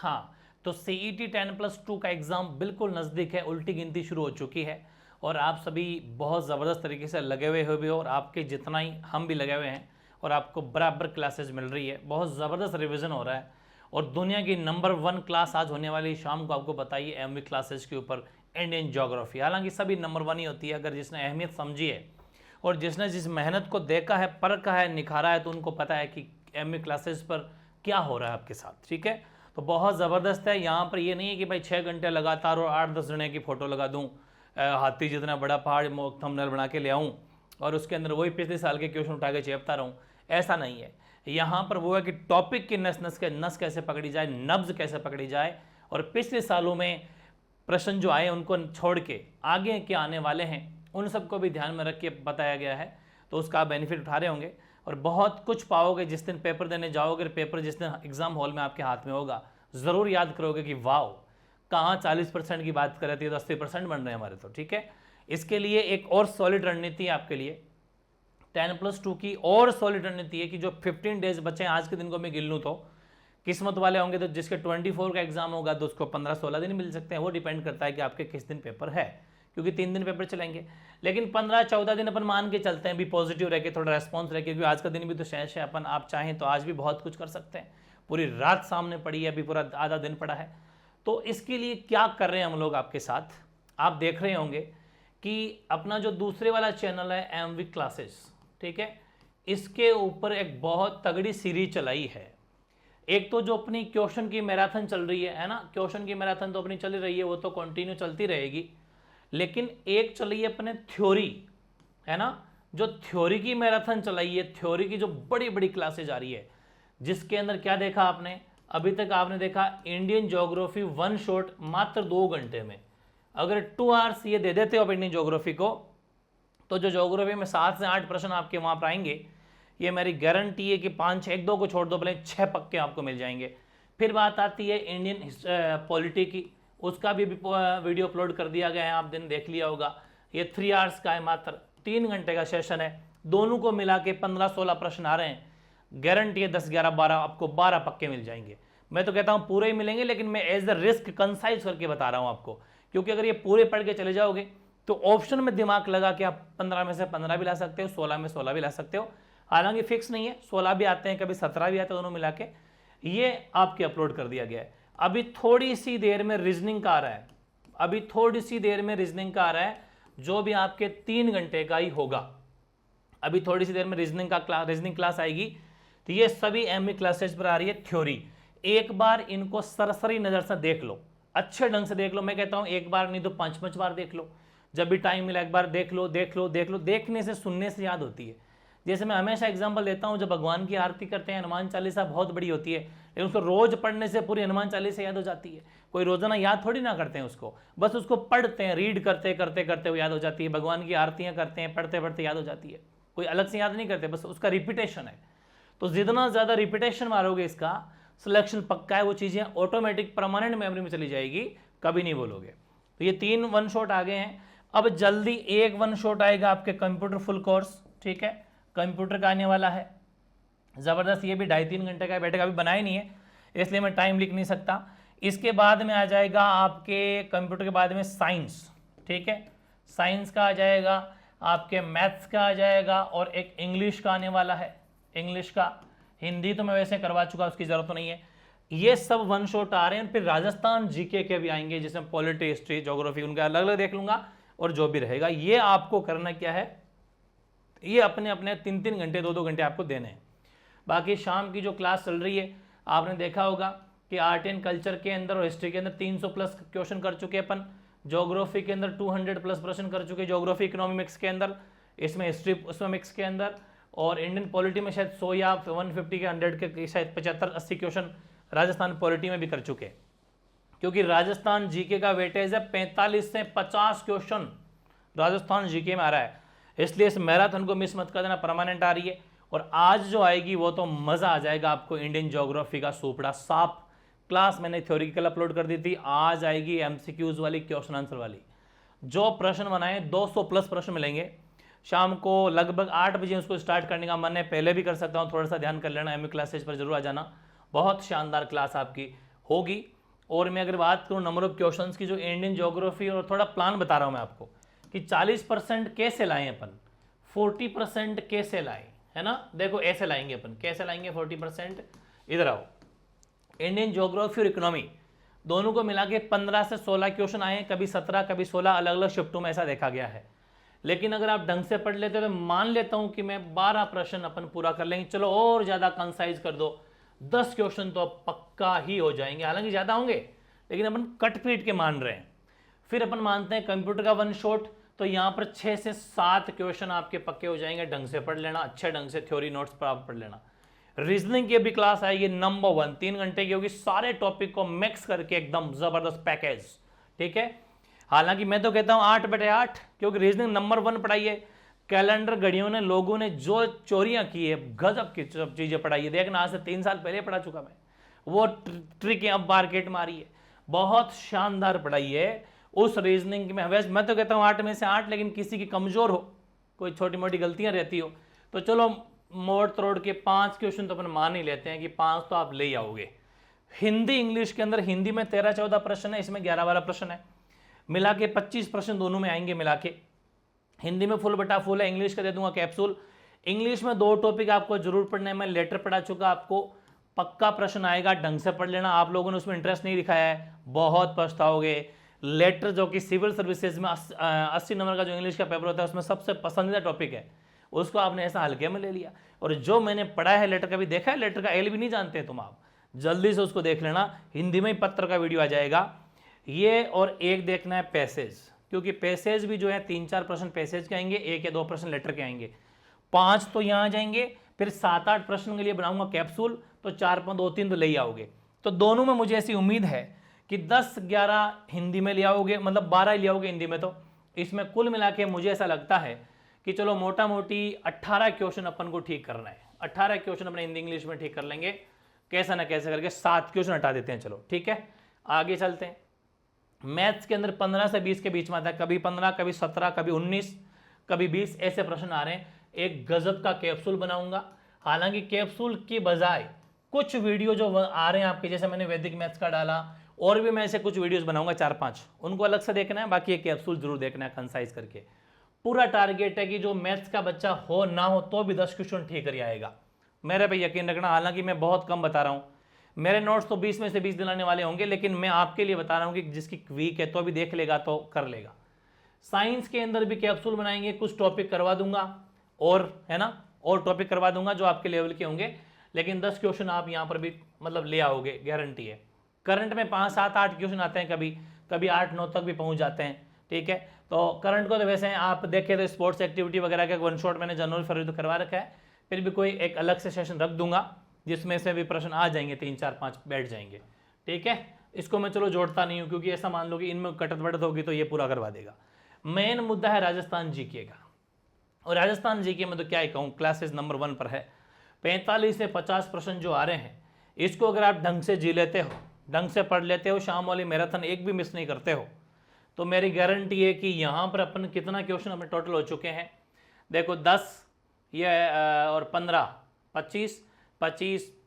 हाँ, तो CET 10+2 का एग्ज़ाम बिल्कुल नज़दीक है, उल्टी गिनती शुरू हो चुकी है और आप सभी बहुत ज़बरदस्त तरीके से लगे हुए हो भी हो और आपके जितना ही हम भी लगे हुए हैं और आपको बराबर क्लासेज मिल रही है, बहुत ज़बरदस्त रिवीजन हो रहा है और दुनिया की नंबर 1 क्लास आज होने वाली शाम को आपको बताइए एमवी क्लासेज के ऊपर इंडियन ज्योग्राफी। हालांकि सभी नंबर 1 ही होती है, अगर जिसने अहमियत समझी है और जिसने जिस मेहनत को देखा है, परखा है, निखारा है, तो उनको पता है कि एमवी क्लासेज पर क्या हो रहा है आपके साथ। ठीक है, तो बहुत ज़बरदस्त है। यहाँ पर ये नहीं है कि भाई 6 घंटे लगातार और 8-10 जने की फ़ोटो लगा दूँ, हाथी जितना बड़ा पहाड़ थंबनेल बना के ले आऊँ और उसके अंदर वही पिछले साल के क्वेश्चन उठा के चेपता रहूँ, ऐसा नहीं है। यहाँ पर वो है कि टॉपिक की नस कैसे पकड़ी जाए, नब्ज कैसे पकड़ी जाए और पिछले सालों में प्रश्न जो आए उनको छोड़ के आगे क्या आने वाले हैं उन सबको भी ध्यान में रख के बताया गया है, तो उसका आप बेनिफिट उठा रहे होंगे और बहुत कुछ पाओगे जिस दिन पेपर देने जाओगे। पेपर जिस दिन एग्जाम हॉल में आपके हाथ में होगा, ज़रूर याद करोगे कि वाओ, कहाँ 40% की बात कर रहे थे तो 80% बन रहे हैं हमारे। तो ठीक है, इसके लिए एक और सॉलिड रणनीति है आपके लिए 10+2 की, और सॉलिड रणनीति है कि जो 15 डेज बचे हैं, आज के दिन को मैं गिन लूँ तो किस्मत वाले होंगे तो जिसके 24 का एग्जाम होगा तो उसको 15-16 दिन मिल सकते हैं। वो डिपेंड करता है कि आपके किस दिन पेपर है, क्योंकि 3 दिन पेपर चलेंगे, लेकिन 15-14 दिन अपन मान के चलते हैं भी, पॉजिटिव रह के थोड़ा रेस्पॉन्स रहे, क्योंकि आज का दिन भी तो शेष है। अपन आप चाहें तो आज भी बहुत कुछ कर सकते हैं, पूरी रात सामने पड़ी है, अभी पूरा आधा दिन पड़ा है। तो इसके लिए क्या कर रहे हैं हम लोग आपके साथ, आप देख रहे होंगे कि अपना जो दूसरे वाला चैनल है एमवी क्लासेस, ठीक है, इसके ऊपर एक बहुत तगड़ी सीरीज चलाई है। एक तो जो अपनी क्वेश्चन की मैराथन चल रही है ना, क्वेश्चन की मैराथन तो अपनी चल रही है, वो तो कंटिन्यू चलती रहेगी, लेकिन एक चली है अपने थ्योरी, है ना, जो थ्योरी की मैराथन चलाई है, थ्योरी की जो बड़ी बड़ी क्लासेज आ रही है, जिसके अंदर क्या देखा आपने अभी तक, आपने देखा इंडियन ज्योग्राफी 1 शॉट मात्र 2 घंटे में। अगर 2 आवर्स ये दे देते हो आप इंडियन ज्योग्राफी को, तो जो ज्योग्राफी में 7 से 8 प्रश्न आपके वहां पर आएंगे, ये मेरी गारंटी है कि 5, 1-2 को छोड़ दो, भले 6 पक्के आपको मिल जाएंगे। फिर बात आती है इंडियन पॉलिटी की, उसका भी वीडियो अपलोड कर दिया गया है, आप दिन देख लिया होगा। ये 3 आवर्स का है, मात्र 3 घंटे का सेशन है, दोनों को मिला के 15-16 प्रश्न आ रहे हैं। गारंटी है 10, 11, 12 आपको 12 पक्के मिल जाएंगे। मैं तो कहता हूं पूरे ही मिलेंगे, लेकिन मैं एज द रिस्क कंसाइज करके बता रहा हूं आपको, क्योंकि अगर ये पूरे पढ़ के चले जाओगे तो ऑप्शन में दिमाग लगा के आप 15 में से 15 भी ला सकते हो, 16 में 16 भी ला सकते हो। हालांकि फिक्स नहीं है, 16 भी आते हैं, कभी 17 भी आते हैं, दोनों मिला के ये आपके अपलोड कर दिया गया है। अभी थोड़ी सी देर में रीजनिंग का आ रहा है, अभी थोड़ी सी देर में रीजनिंग का आ रहा है, जो भी आपके 3 घंटे का ही होगा। अभी थोड़ी सी देर में रीजनिंग क्लास आएगी, तो ये सभी एमवी क्लासेस पर आ रही है थ्योरी। एक बार इनको सरसरी नजर से देख लो, अच्छे ढंग से देख लो। मैं कहता हूं एक बार नहीं तो 5-5 बार देख लो, जब भी टाइम मिला एक बार देख लो, देख लो, देख लो। देखने से सुनने से याद होती है। जैसे मैं हमेशा एग्जांपल देता हूं, जब भगवान की आरती करते हैं, हनुमान चालीसा बहुत बड़ी होती है, लेकिन उसको रोज पढ़ने से पूरी हनुमान चालीसा याद हो जाती है। कोई रोजाना याद थोड़ी ना करते हैं उसको, बस उसको पढ़ते हैं, रीड करते करते करते वो याद हो जाती है। भगवान की आरतियां करते हैं, पढ़ते पढ़ते याद हो जाती है, कोई अलग से याद नहीं करते, बस उसका रिपीटेशन है। तो जितना ज्यादा रिपीटेशन मारोगे, इसका सिलेक्शन पक्का है, वो चीजें ऑटोमेटिक परमानेंट मेमोरी में चली जाएगी, कभी नहीं बोलोगे। तो ये 3 1 शॉट आ गए हैं। अब जल्दी एक 1 शॉट आएगा आपके कंप्यूटर फुल कोर्स, ठीक है, कंप्यूटर का आने वाला है जबरदस्त। ये भी 2.5-3 घंटे का बैठेगा, अभी बनाया नहीं है इसलिए मैं टाइम लिख नहीं सकता। इसके बाद में आ जाएगा आपके कंप्यूटर के बाद में साइंस, ठीक है, साइंस का आ जाएगा, आपके मैथ्स का आ जाएगा, और एक इंग्लिश का आने वाला है। इंग्लिश का, हिंदी तो मैं वैसे करवा चुका, उसकी जरूरत तो नहीं है। ये सब 1 शॉट आ रहे हैं। फिर राजस्थान जीके के भी आएंगे, जिसमें पॉलिटी, हिस्ट्री, ज्योग्राफी, उनका अलग अलग देख लूंगा, और जो भी रहेगा। ये आपको करना क्या है, ये अपने अपने 3-3 घंटे 2-2 घंटे आपको देने हैं। बाकी शाम की जो क्लास चल रही है, आपने देखा होगा कि आर्ट एंड कल्चर के अंदर और हिस्ट्री के अंदर 300+ क्वेश्चन कर चुके अपन, ज्योग्राफी के अंदर 200+ प्रश्न कर चुके, ज्योग्राफी इकोनॉमिक्स के अंदर, इसमें हिस्ट्री उसमें मिक्स के अंदर, और इंडियन पॉलिटी में शायद 100 या 150 के 100 के शायद 75-80 क्वेश्चन राजस्थान पॉलिटी में भी कर चुके, क्योंकि राजस्थान जीके का वेटेज है 45 से 50 क्वेश्चन राजस्थान जीके में आ रहा है। इसलिए इस मैराथन को मिस मत कर देना, परमानेंट आ रही है। और आज जो आएगी वो तो मजा आ जाएगा आपको, इंडियन ज्योग्राफी का सोपड़ा साफ क्लास मैंने थ्योरी कल अपलोड कर दी थी। आज आएगी एमसीक्यूज वाली, क्वेश्चन आंसर वाली। जो प्रश्न बनाए 200+ प्रश्न मिलेंगे। शाम को लगभग 8 बजे उसको स्टार्ट करने का मन है, पहले भी कर सकता हूँ, थोड़ा सा ध्यान कर लेना। एमवी क्लासेज पर जरूर आ जाना, बहुत शानदार क्लास आपकी होगी। और मैं अगर बात करूँ नंबर ऑफ क्वेश्चंस की, जो इंडियन ज्योग्राफी, और थोड़ा प्लान बता रहा हूँ मैं आपको कि 40% कैसे लाएं अपन, 40% कैसे लाएं, है ना। देखो ऐसे लाएंगे अपन, कैसे लाएंगे 40%, इधर आओ। इंडियन ज्योग्राफी और इकोनॉमी दोनों को मिला के 15 से 16 क्वेश्चन आए, कभी 17 कभी 16, अलग अलग शिफ्टों में ऐसा देखा गया है। लेकिन अगर आप ढंग से पढ़ लेते हो तो मान लेता हूं कि मैं 12 प्रश्न अपन पूरा कर लेंगे। चलो और ज्यादा कंसाइज कर दो, 10 क्वेश्चन तो पक्का ही हो जाएंगे, हालांकि ज्यादा होंगे लेकिन अपन कट पीट के मान रहे हैं। फिर अपन मानते हैं कंप्यूटर का वन शॉट, तो यहाँ पर 6 से 7 क्वेश्चन आपके पक्के हो जाएंगे। ढंग से पढ़ लेना, अच्छे ढंग से थ्योरी नोट्स पर आप पढ़ लेना। रीजनिंग की भी क्लास आएगी नंबर 1, 3 घंटे की होगी, सारे टॉपिक को मिक्स करके एकदम जबरदस्त पैकेज, ठीक है। हालांकि मैं तो कहता हूं 8/8, क्योंकि रीजनिंग नंबर 1 पढ़ाई है। कैलेंडर घड़ियों ने, लोगों ने जो चोरियां की है, गजब की सब चीजें पढ़ाई है। देखना आज से 3 साल पहले पढ़ा चुका मैं, वो ट्रिक अब मार्केट मारी है, बहुत शानदार पढ़ाई है उस रीजनिंग में। वैसे मैं तो कहता हूँ 8 में से 8, लेकिन किसी की कमजोर हो, कोई छोटी मोटी गलतियां रहती हो, तो चलो मोड़ तोड़ के 5 क्वेश्चन तो अपन मान ही लेते हैं कि 5 तो आप ले आओगे। हिंदी इंग्लिश के अंदर, हिंदी में 13-14 प्रश्न है, इसमें 11-12 प्रश्न है, मिला के 25 प्रश्न दोनों में आएंगे मिला के। हिंदी में फुल बटा फुल है, इंग्लिश का दे दूंगा कैप्सूल। इंग्लिश में 2 टॉपिक आपको जरूर पढ़ना है, मैं लेटर पढ़ा चुका, आपको पक्का प्रश्न आएगा, ढंग से पढ़ लेना। आप लोगों ने उसमें इंटरेस्ट नहीं दिखाया है, बहुत पछताओगे। लेटर जो कि सिविल सर्विसेज में 80 नंबर का जो इंग्लिश का पेपर होता है, उसमें सबसे पसंदीदा टॉपिक है, उसको आपने ऐसा हल्के में ले लिया। और जो मैंने पढ़ा है लेटर का भी देखा है, लेटर का एल भी नहीं जानते तुम, आप जल्दी से उसको देख लेना, हिंदी में ही पत्र का वीडियो आ जाएगा ये। और एक देखना है पैसेज, क्योंकि पैसेज भी जो है 3-4 प्रश्न पैसेज के आएंगे, 1 या 2 प्रश्न लेटर के आएंगे, 5 तो यहाँ आ जाएंगे। फिर 7-8 प्रश्न के लिए बनाऊंगा कैप्सूल, तो 4-5-2-3 तो ले ही आओगे। तो दोनों में मुझे ऐसी उम्मीद है कि 10-11 हिंदी में ले आओगे, मतलब 12 ले आओगे हिंदी में। तो इसमें कुल मिला के मुझे ऐसा लगता है कि चलो मोटा मोटी 18 क्वेश्चन अपन को ठीक करना है। 18 क्वेश्चन अपने हिंदी इंग्लिश में ठीक कर लेंगे, कैसा ना कैसे करके 7 क्वेश्चन हटा देते हैं। चलो ठीक है, आगे चलते हैं। मैथ्स के अंदर 15 से 20 के बीच में आता है, कभी 15, कभी 17, कभी 19, कभी 20, ऐसे प्रश्न आ रहे हैं। एक गजब का कैप्सूल बनाऊंगा। हालांकि कैप्सूल की बजाय कुछ वीडियो जो आ रहे हैं आपके, जैसे मैंने वैदिक मैथ्स का डाला, और भी मैं ऐसे कुछ वीडियोस बनाऊंगा 4-5, उनको अलग से देखना है, बाकी ये कैप्सूल जरूर देखना है कंसाइज करके। पूरा टारगेट है कि जो मैथ्स का बच्चा हो ना हो तो भी 10 क्वेश्चन ठीक कर आएगा, मेरे पे यकीन रखना। हालांकि मैं बहुत कम बता रहा हूँ, मेरे नोट्स तो 20 में से 20 दिलाने वाले होंगे, लेकिन मैं आपके लिए बता रहा हूँ कि जिसकी वीक है तो अभी देख लेगा तो कर लेगा। साइंस के अंदर भी कैप्सूल बनाएंगे, कुछ टॉपिक करवा दूंगा, और है ना, और टॉपिक करवा दूंगा जो आपके लेवल के होंगे, लेकिन 10 क्वेश्चन आप यहाँ पर भी मतलब ले आओगे, गारंटी है। करंट में 5, 7, 8 क्वेश्चन आते हैं, कभी कभी 8, 9 तक भी पहुँच जाते हैं, ठीक है। तो करंट को तो वैसे आप देखें तो स्पोर्ट्स एक्टिविटी वगैरह का वन शॉट मैंने जनवरी फरवरी तो करवा रखा है, फिर भी कोई एक अलग से सेशन रख दूंगा जिसमें से भी प्रश्न आ जाएंगे, 3, 4, 5 बैठ जाएंगे, ठीक है। इसको मैं चलो जोड़ता नहीं हूँ, क्योंकि ऐसा मान लो कि इनमें कटत बढ़त होगी तो ये पूरा करवा देगा। मेन मुद्दा है राजस्थान जीके का, और राजस्थान जीके में तो क्या ही कहूँ, क्लासेस नंबर 1 पर है। 45 से 50 प्रश्न जो आ रहे हैं, इसको अगर आप ढंग से जी लेते हो, ढंग से पढ़ लेते हो, शाम वाली मैराथन एक भी मिस नहीं करते हो, तो मेरी गारंटी है कि यहाँ पर अपन कितना क्वेश्चन अपने टोटल हो चुके हैं। देखो 10 ये और 15, 25,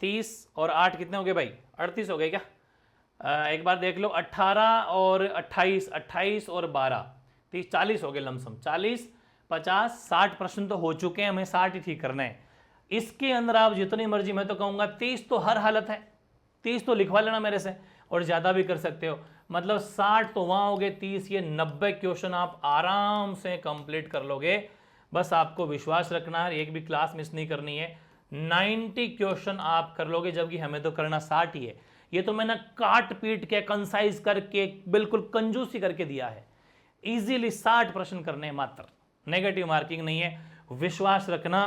30 और 8 कितने हो गए भाई, 38 हो गए क्या? एक बार देख लो, 18 और 28, 28 और 12, 30, 40 हो गए लमसम। 40, 50, 60 प्रश्न तो हो चुके हैं, हमें 60 ही ठीक करना है। इसके अंदर आप जितनी मर्जी, मैं तो कहूँगा 30 तो हर हालत है, 30 तो लिखवा लेना मेरे से, और ज़्यादा भी कर सकते हो, मतलब 60 तो वहाँ हो गए, 30 ये 90 क्वेश्चन आप आराम से कंप्लीट कर लोगे। बस आपको विश्वास रखना है, एक भी क्लास मिस नहीं करनी है। 90 क्वेश्चन आप कर लोगे, जबकि हमें तो करना 60 ही है। ये तो मैंने काट पीट के कंसाइज करके बिल्कुल कंजूसी करके दिया है। इजीली 60 प्रश्न करने मात्र, नेगेटिव मार्किंग नहीं है, विश्वास रखना।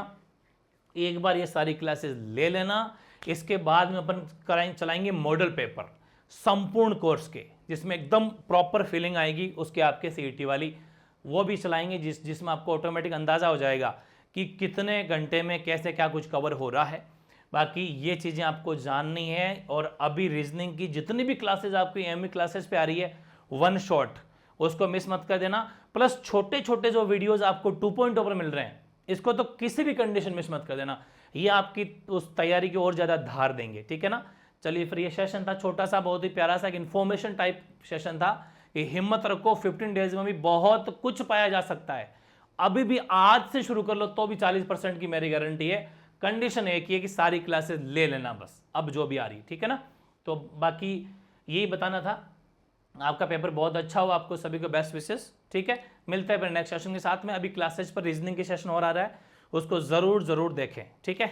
एक बार ये सारी क्लासेस ले लेना, इसके बाद में अपन चलाएंगे मॉडल पेपर संपूर्ण कोर्स के, जिसमें एकदम प्रॉपर फीलिंग आएगी उसके आपके सीईटी वाली, वो भी चलाएंगे, जिसमें आपको ऑटोमेटिक अंदाजा हो जाएगा कि कितने घंटे में कैसे क्या कुछ कवर हो रहा है। बाकी ये चीज़ें आपको जाननी है। और अभी रीजनिंग की जितनी भी क्लासेज आपकी एमई क्लासेस पे आ रही है, वन शॉट, उसको मिस मत कर देना। प्लस छोटे छोटे जो वीडियोस आपको 2.0 पर मिल रहे हैं, इसको तो किसी भी कंडीशन मिस मत कर देना, ये आपकी उस तैयारी की और ज़्यादा धार देंगे, ठीक है ना। चलिए फिर ये सेशन था छोटा सा, बहुत ही प्यारा सा एक इन्फॉर्मेशन टाइप सेशन था कि हिम्मत रखो, 15 डेज में भी बहुत कुछ पाया जा सकता है। अभी भी आज से शुरू कर लो तो भी 40% की मेरी गारंटी है। कंडीशन एक ही है कि सारी क्लासेस ले लेना बस, अब जो भी आ रही, ठीक है ना। तो बाकी यही बताना था। आपका पेपर बहुत अच्छा हो, आपको सभी को बेस्ट विशेस, ठीक है। मिलते हैं फिर नेक्स्ट सेशन के साथ में। अभी क्लासेस पर रीजनिंग के सेशन और आ रहा है, उसको जरूर देखें, ठीक है।